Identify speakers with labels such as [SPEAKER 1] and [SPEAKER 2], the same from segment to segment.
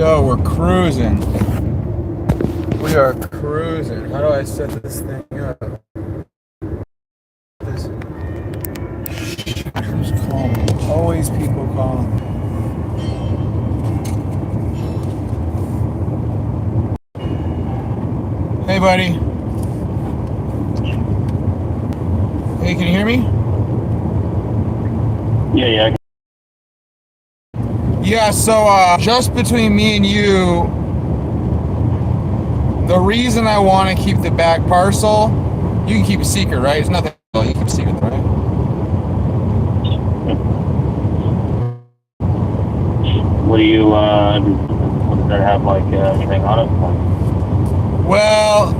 [SPEAKER 1] Yo, we're cruising. We are cruising. How do I set this thing up? This... Who's calling? Always people calling. Hey, buddy. Hey, can you hear me?
[SPEAKER 2] Yeah.
[SPEAKER 1] Yeah, so just between me and you, the reason I want to keep the back parcel, you can keep a secret, right? It's nothing. You can keep a secret, right?
[SPEAKER 2] What do you, does that have, like, anything on it?
[SPEAKER 1] Well,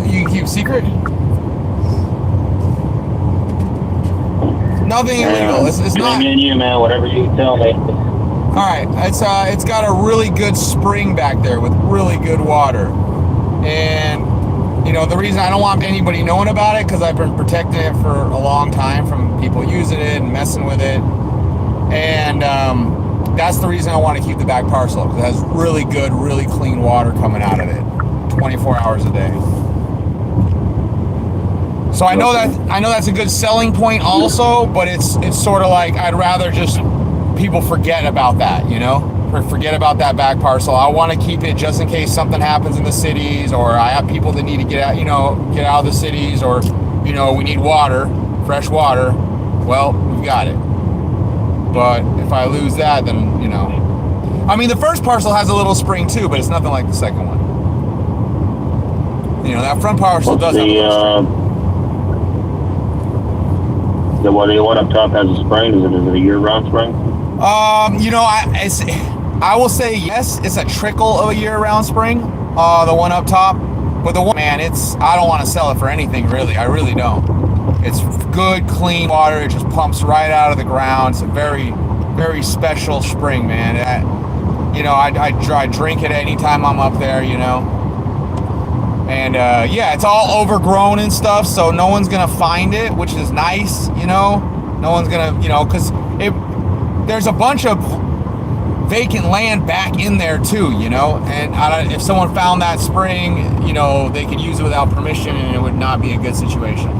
[SPEAKER 1] you can keep a secret? Nothing illegal. It's not.
[SPEAKER 2] Me and you, man, whatever you tell me.
[SPEAKER 1] All right, it's got a really good spring back there with really good water, and the reason I don't want anybody knowing about it because I've been protecting it for a long time from people using it and messing with it, and that's the reason I want to keep the back parcel because it has really good, really clean water coming out of it, 24 hours a day. So I know that's a good selling point also, but it's sort of like I'd rather just people forget about that, forget about that back parcel. I want to keep it just in case something happens in the cities, or I have people that need to get out, get out of the cities, or we need water, fresh water. Well, we've got it. But if I lose that, then I mean, the first parcel has a little spring too, but it's nothing like the second one. That front parcel does have a little spring.
[SPEAKER 2] The one up top has a spring. Is it a year-round spring?
[SPEAKER 1] I will say yes. It's a trickle of a year-round spring. The one up top, but the one, man, I don't want to sell it for anything really. I really don't. It's good, clean water. It just pumps right out of the ground. It's a very, very special spring, man. I drink it anytime I'm up there. And yeah, it's all overgrown and stuff, so no one's gonna find it, which is nice, No one's gonna, because there's a bunch of vacant land back in there too, And if someone found that spring, they could use it without permission, and it would not be a good situation.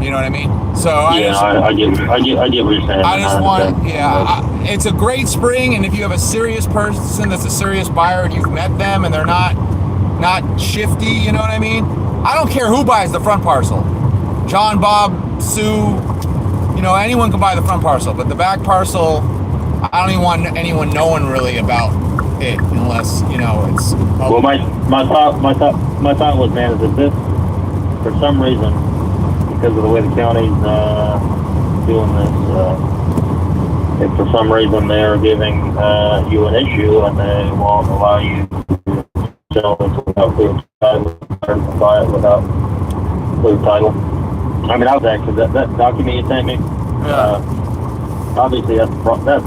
[SPEAKER 1] You know what I mean? So
[SPEAKER 2] I get what you're saying.
[SPEAKER 1] I just want, it's a great spring, and if you have a serious person that's a serious buyer and you've met them and they're not shifty, you know what I mean? I don't care who buys the front parcel. John, Bob, Sue, anyone can buy the front parcel, but the back parcel, I don't even want anyone knowing really about it unless, it's public.
[SPEAKER 2] Well, my thought was, man, is that this, for some reason, because of the way the county's doing this, if for some reason they are giving you an issue and they won't allow you sell it without clear title, or buy it without clear title. I mean, I was actually, that document you sent me, obviously that's the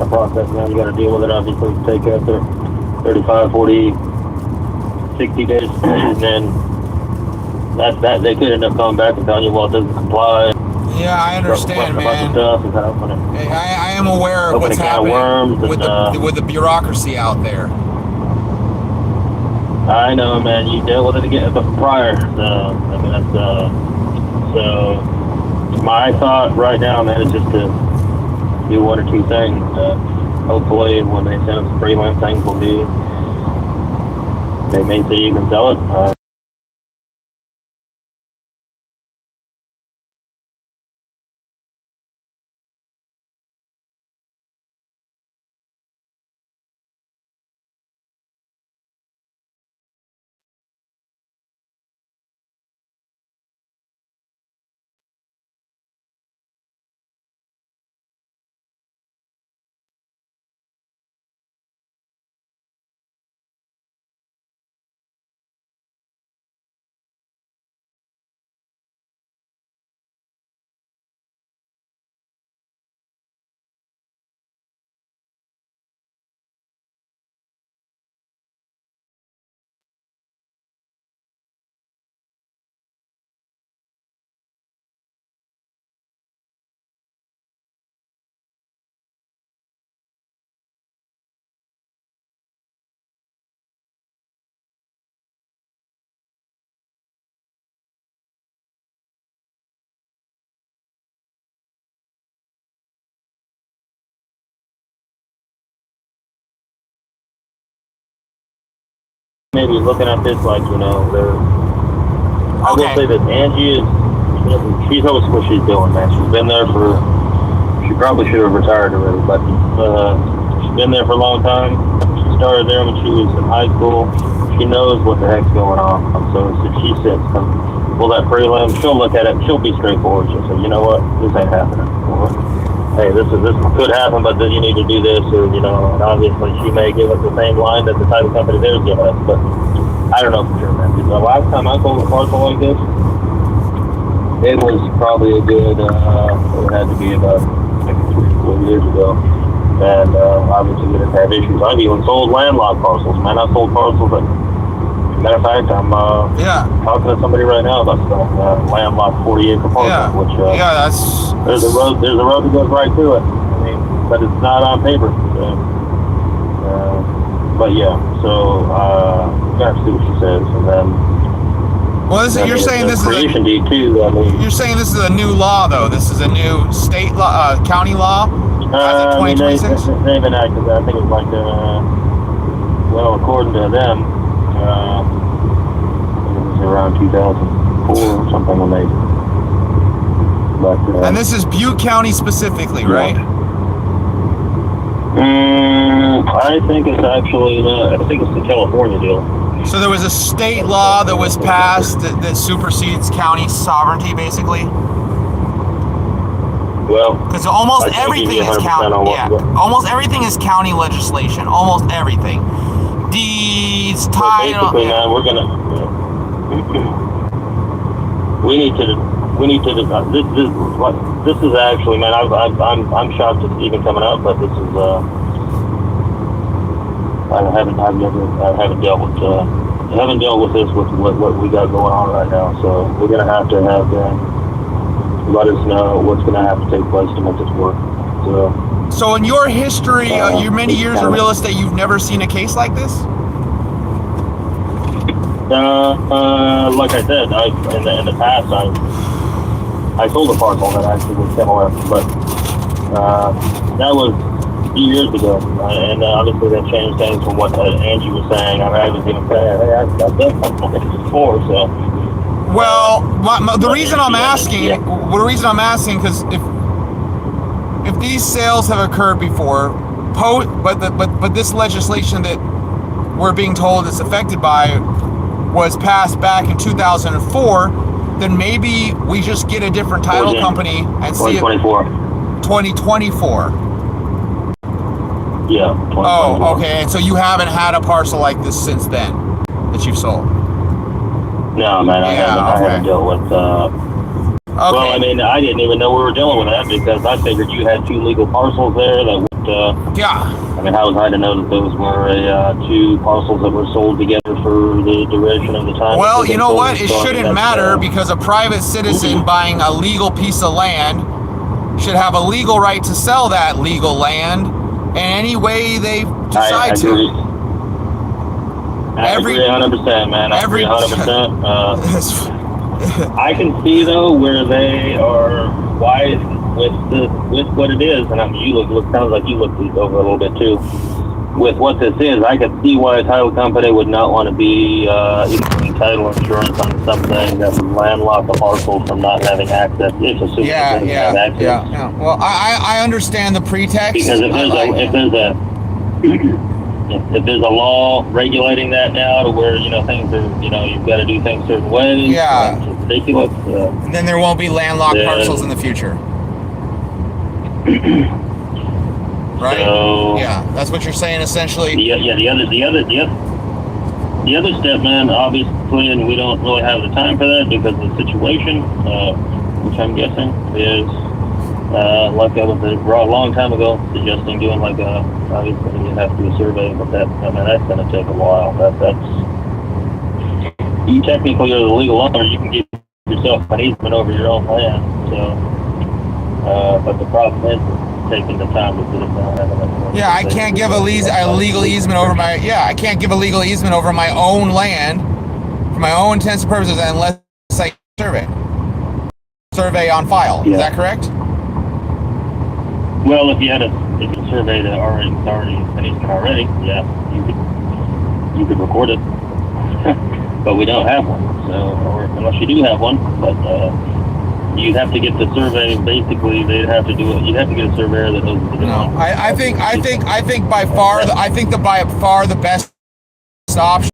[SPEAKER 2] process, man. You got to deal with it, obviously. Take after 35, 40, 60 days, and then that they could end up coming back and telling you, well, it doesn't comply.
[SPEAKER 1] Yeah, I understand, man. I am aware of what's happening with the bureaucracy out there.
[SPEAKER 2] I know, man. You dealt with it again prior. So, I mean, that's so. My thought right now, man, is just to do one or two things. Hopefully, when they send us the prelim things, will be they may say you can sell it. maybe looking at this like, I will say that Angie she knows what she's doing, man. She's been there she probably should have retired already, but she's been there for a long time. She started there when she was in high school. She knows what the heck's going on. So if she sits, pull that prelim, she'll look at it, she'll be straightforward. She'll say, you know what, this ain't happening. Or, hey, this could happen, but then you need to do this, or, and obviously she may give us the same line that the title company they're giving us, but I don't know for sure, man. The last time I sold a parcel like this, it was probably a good, it had to be about maybe 3 or 4 years ago. And obviously we didn't have issues. I've even sold landlocked parcels, man. I've sold parcels that, matter of fact, I'm talking to somebody right now about selling landlocked 40-acre parcel, which
[SPEAKER 1] that's
[SPEAKER 2] there's a road that goes right to it. I mean, but it's not on paper. So, but yeah, so we're gonna see what she says, and then.
[SPEAKER 1] Well, you're saying this is
[SPEAKER 2] creation deed too. I mean,
[SPEAKER 1] you're saying this is a new law, though. This is a new state law, county law.
[SPEAKER 2] I mean, they even enacted that. I think it was like, well, according to them, it was around 2004 or something when they. But
[SPEAKER 1] and this is Butte County specifically, right?
[SPEAKER 2] I think it's actually I think it's the California deal.
[SPEAKER 1] So there was a state law that was passed that supersedes county sovereignty, basically.
[SPEAKER 2] Well,
[SPEAKER 1] because almost everything is county. Yeah, almost everything is county legislation. Almost everything. Deeds, title.
[SPEAKER 2] Basically, man, we're gonna. We need to. This is actually, man. I'm shocked it's even coming up, but this is. I haven't dealt with this with what we got going on right now. So we're gonna have to have them let us know what's gonna have to take place to make this work.
[SPEAKER 1] So in your history, your many years of real estate, you've never seen a case like this?
[SPEAKER 2] Like I said, in the past, I sold a parcel that actually was similar, but that was a few years ago, and obviously that changed things from what Angie was saying. I was even saying, hey, I've done something like this before, so.
[SPEAKER 1] Well, the reason I'm asking, because if these sales have occurred before, but this legislation that we're being told it's affected by was passed back in 2004, then maybe we just get a different title company and see it. 2024.
[SPEAKER 2] Yeah.
[SPEAKER 1] Oh, okay. And so you haven't had a parcel like this since then that you've sold?
[SPEAKER 2] No, man. I haven't dealt with.
[SPEAKER 1] Okay.
[SPEAKER 2] Well, I mean, I didn't even know we were dealing with that because I figured you had 2 legal parcels there that would.
[SPEAKER 1] Yeah.
[SPEAKER 2] I mean, how was I to know that those were 2 parcels that were sold together for the duration of the time?
[SPEAKER 1] Well, you know what? It shouldn't matter because a private citizen buying a legal piece of land should have a legal right to sell that legal land in any way they decide to.
[SPEAKER 2] I agree 100%, man. I agree 100%. I can see though where they are wise with what it is, and I mean, you sounds like you looked these over a little bit too. With what this is, I could see why a title company would not want to be issuing title insurance on something that would landlock a parcel from not having access. If assuming have access.
[SPEAKER 1] Yeah. Well, I understand the pretext
[SPEAKER 2] because if there's a law regulating that now to where things are you've got to do things certain ways.
[SPEAKER 1] Yeah.
[SPEAKER 2] It's ridiculous.
[SPEAKER 1] Then there won't be landlocked parcels in the future. Right. So, yeah, that's what you're saying essentially.
[SPEAKER 2] The other step, man, obviously, and we don't really have the time for that because of the situation, which I'm guessing is like I was a long time ago suggesting doing obviously you have to do a survey, but that's going to take a while. That's you technically are the legal owner. You can give yourself an easement over your own land. So, but the problem is taking the time to do it.
[SPEAKER 1] Yeah, I can't give a legal easement over my. Yeah, I can't give a legal easement over my own land for my own intents and purposes unless I survey on file. Yeah. Is that correct?
[SPEAKER 2] Well, if you had a survey that already an easement already, yeah, you could record it. but we don't have one. So, or unless you do have one, but you'd have to get the survey. Basically, they'd have to do it. You'd have to get a surveyor that knows what they're doing.
[SPEAKER 1] No, I think by far the best option.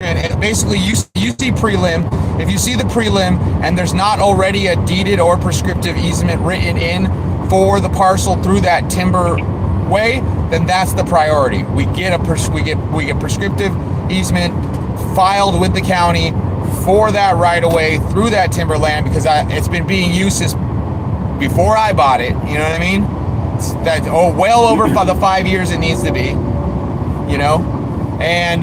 [SPEAKER 1] And basically, you see prelim. If you see the prelim and there's not already a deeded or prescriptive easement written in for the parcel through that timber way, then that's the priority. We get prescriptive easement filed with the county for that right of way through that timberland, because it's been being used since before I bought it. You know what I mean? It's well over the 5 years it needs to be. You know. And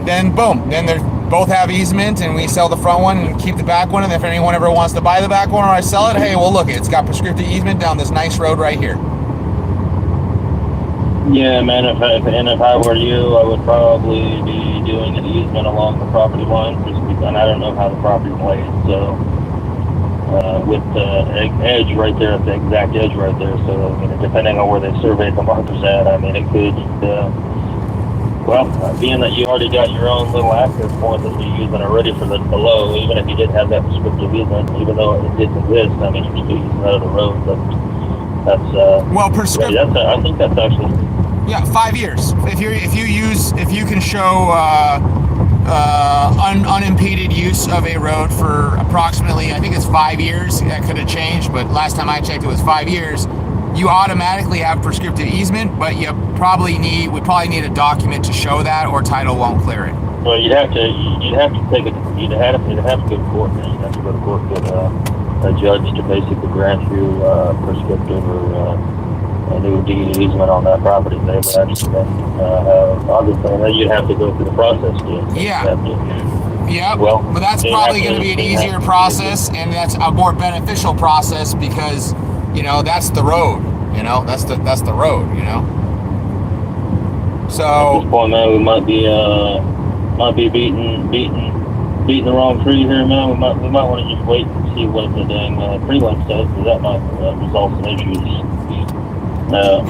[SPEAKER 1] then boom, then they both have easement, and we sell the front one and keep the back one. And if anyone ever wants to buy the back one or I sell it, hey, well, look, it's got prescriptive easement down this nice road right here.
[SPEAKER 2] Yeah, man. If I were you, I would probably be doing an easement along the property line, just because, and I don't know how the property lays. So with the edge right there, the exact edge right there. So I mean, depending on where they surveyed the markers at, I mean, it could. Well, being that you already got your own little access point that you're using already for the below, even if you did have that prescriptive easement, even though it did exist, I mean, you're still using that of the road. But that's I think that's actually
[SPEAKER 1] 5 years. If you can show unimpeded use of a road for approximately, I think it's 5 years. That could have changed, but last time I checked, it was 5 years. You automatically have prescriptive easement, but would probably need a document to show that, or title won't clear it.
[SPEAKER 2] Well, you'd have to take it. You'd have to go to court. You'd have to go to court with a judge to basically grant you prescriptive or a new deed easement on that property. They would actually obviously, and then you'd have to go through the process.
[SPEAKER 1] Yeah.
[SPEAKER 2] Well,
[SPEAKER 1] but that's probably going to be an easier process, and that's a more beneficial process, because that's the road. That's the road. So
[SPEAKER 2] at this point, man, we might be beating the wrong tree here, man. We might want to just wait and see what the dang prelim says, because that might result in issues.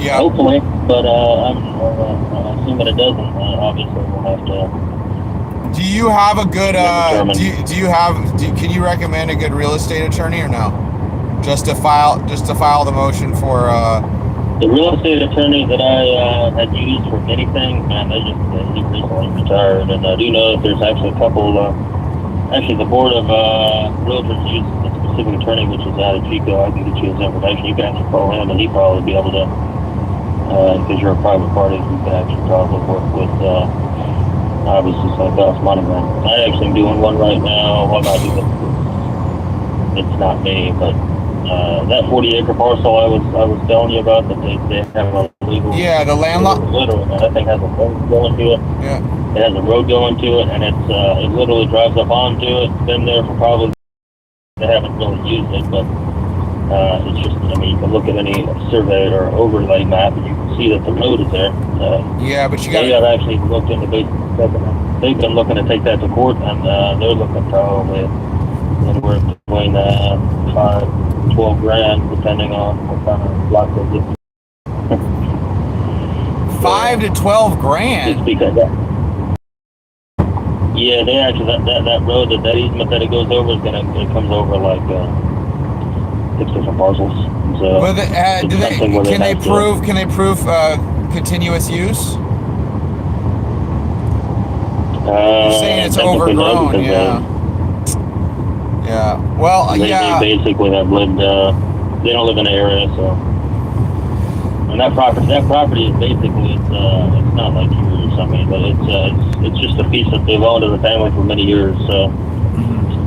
[SPEAKER 2] Hopefully, but I'm assuming it doesn't. Obviously, we'll have to.
[SPEAKER 1] Do you have a good? Can you recommend a good real estate attorney or no? Just to file the motion for.
[SPEAKER 2] The real estate attorney that I had used for anything, man, he recently retired, and I do know that there's actually a couple. Actually, the board of realtors uses a specific attorney, which is out of Chico. I can get you his information. You can actually call him, and he'd probably be able to, because you're a private party, you can actually probably work with. Obviously, it's going to cost money, man. I actually am doing one right now. Well, I'm not doing it. It's not me, but. That 40-acre parcel I was telling you about, that they have a legal.
[SPEAKER 1] Yeah, the landlocked.
[SPEAKER 2] Literally, man, that thing has a road going to it.
[SPEAKER 1] Yeah.
[SPEAKER 2] It has a road going to it, and it literally drives up onto it. It's been there for probably. They haven't really used it, but it's just. I mean, you can look at any survey or overlay map, and you can see that the road is there.
[SPEAKER 1] Yeah, but you got.
[SPEAKER 2] They have actually looked into. They've been looking to take that to court, and they're looking probably anywhere between 12 grand, depending on what kind of block they get.
[SPEAKER 1] 5 to 12 grand.
[SPEAKER 2] It's because yeah, they actually that road that easement that it goes over it comes over like 6 different parcels. So
[SPEAKER 1] can they prove continuous use? You're saying it's overgrown, yeah. Yeah. Well,
[SPEAKER 2] they basically have lived. They don't live in the area, so. And that property is basically it's not like yours. I mean, but it's just a piece that they've owned as a family for many years. So,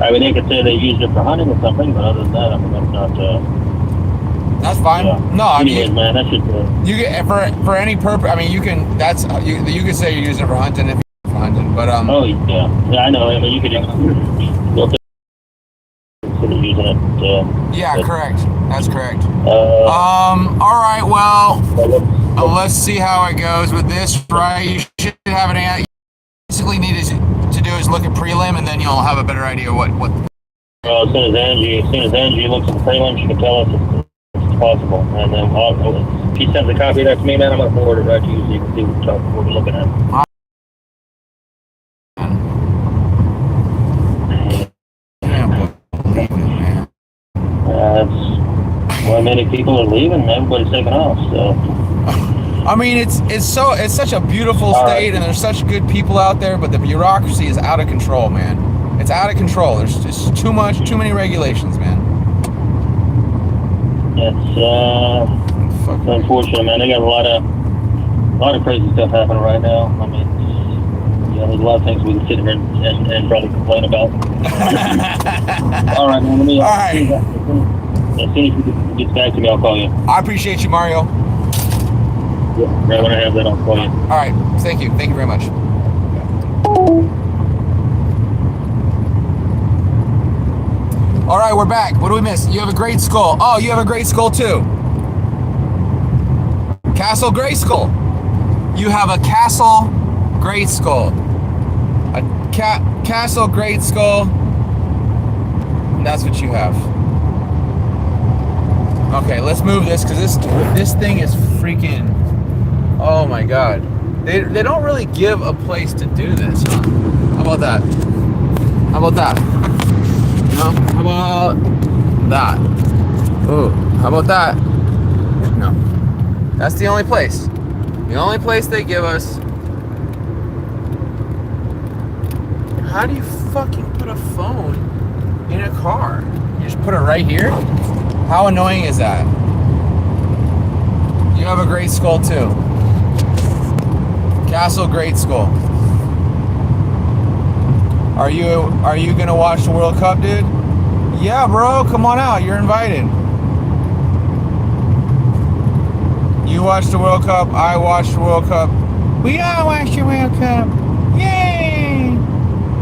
[SPEAKER 2] I mean, they could say they used it for hunting or something, but other than that, I mean, that's not.
[SPEAKER 1] That's fine.
[SPEAKER 2] Yeah.
[SPEAKER 1] No, I mean,
[SPEAKER 2] anyways, man, that's just.
[SPEAKER 1] You get for any purpose. I mean, you can. That's you can say you're using it for hunting if you're for hunting, but
[SPEAKER 2] Oh yeah, I know. I mean, you could. Using it.
[SPEAKER 1] Yeah, correct. That's correct. All right. Well, let's see how it goes with this. Right. You should have an answer. Basically, need to do is look at prelim, and then you'll have a better idea what.
[SPEAKER 2] As soon as Angie looks at the prelim, she can tell us if it's possible. And then if he sends a copy of that to me, man, I'm going to forward it right to you so you can see what we're looking at. That's why many people are leaving and everybody's taking off. So,
[SPEAKER 1] I mean, it's such a beautiful state, and there's such good people out there, but the bureaucracy is out of control, man. It's out of control. There's just too many regulations, man.
[SPEAKER 2] It's unfortunate, man. They got a lot of crazy stuff happening right now. I mean, there's a lot of things we can sit here and probably complain about. All right, man. All right. As soon as you get back to me, I'll call you.
[SPEAKER 1] I appreciate you, Mario.
[SPEAKER 2] Yeah, right when I have that, I'll call you.
[SPEAKER 1] All right. Thank you. Thank you very much. All right, we're back. What do we miss? You have a great skull. Oh, you have a great skull too. Castle Gray Skull. You have a Castle Great Skull. A Castle Great Skull. And that's what you have. Okay, let's move this because this thing is freaking. Oh my god. They don't really give a place to do this, huh? How about that? How about that? No? How about that? Ooh, how about that? No. That's the only place. The only place they give us. How do you fucking put a phone in a car? You just put it right here? How annoying is that? You have a great skull too. Castle Great Skull. Are you gonna watch the World Cup, dude? Yeah, bro, come on out. You're invited. You watch the World Cup. I watch the World Cup. We all watch the World Cup. Yay!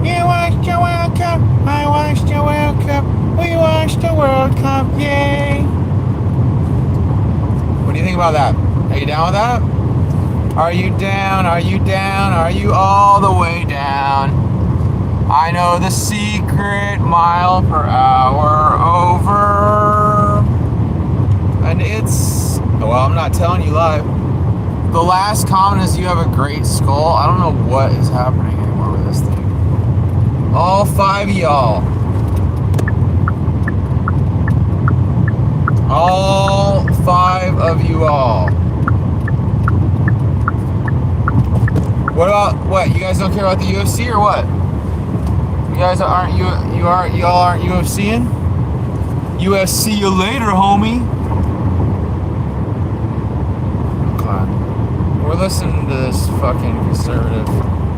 [SPEAKER 1] You watch the World Cup. I watch the World Cup. We watch the World Cup. Yay! What do you think about that? Are you down with that? Are you down? Are you down? Are you all the way down? I know the secret, mile per hour over. And it's, well, I'm not telling you live. The last comment is you have a great skull. I don't know what is happening anymore with this thing. All 5 of y'all. All 5 of you all. What about, what, you guys don't care about the UFC or what? You guys aren't, y'all aren't UFCing? UFC you later, homie. Okay. We're listening to this fucking conservative.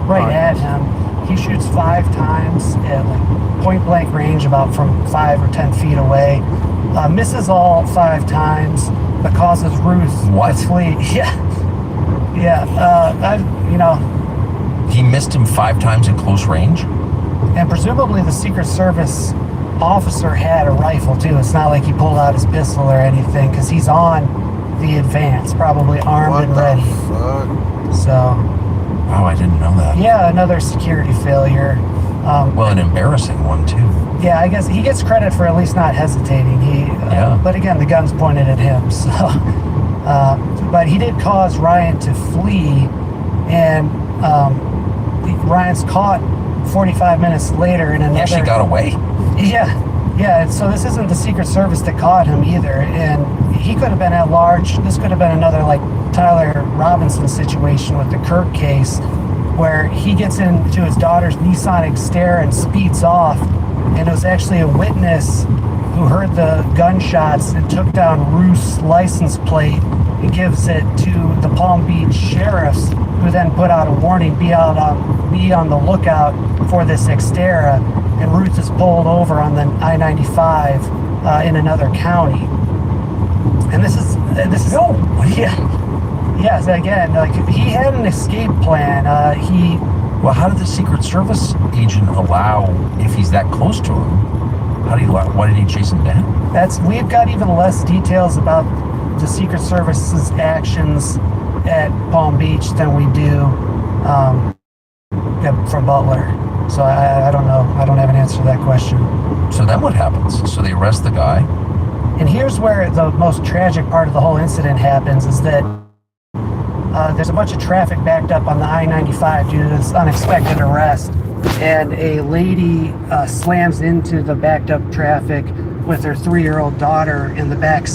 [SPEAKER 3] Right at him. He shoots 5 times at like point blank range, about from 5 or 10 feet away. Misses all 5 times, but causes Ruth to flee. Yeah.
[SPEAKER 4] He missed him 5 times in close range?
[SPEAKER 3] And presumably the Secret Service officer had a rifle too. It's not like he pulled out his pistol or anything, because he's on the advance, probably armed and ready.
[SPEAKER 1] Fuck?
[SPEAKER 3] So.
[SPEAKER 4] Oh, I didn't know that.
[SPEAKER 3] Yeah, another security failure.
[SPEAKER 4] Well, an embarrassing one too.
[SPEAKER 3] Yeah, I guess he gets credit for at least not hesitating. But again, the gun's pointed at him. So, but he did cause Ryan to flee, and Ryan's caught 45 minutes later in another.
[SPEAKER 4] He actually got away.
[SPEAKER 3] Yeah. So this isn't the Secret Service that caught him either, and he could have been at large. This could have been another like Tyler Robinson situation with the Kirk case, where he gets into his daughter's Nissan Xterra and speeds off, and it was actually a witness who heard the gunshots and took down Ruth's license plate and gives it to the Palm Beach sheriffs, who then put out a warning: be on the lookout for this Xterra. And Ruth is pulled over on the I-95 in another county. And this is Yes, again, like he had an escape plan.
[SPEAKER 4] Well, how did the Secret Service agent allow, if he's that close to him, why did he chase him down?
[SPEAKER 3] We've got even less details about the Secret Service's actions at Palm Beach than we do from Butler. So I don't know. I don't have an answer to that question.
[SPEAKER 4] So then what happens? So they arrest the guy.
[SPEAKER 3] And here's where the most tragic part of the whole incident happens, is that there's a bunch of traffic backed up on the I-95 due to this unexpected arrest. And a lady slams into the backed up traffic with her 3-year-old daughter in the back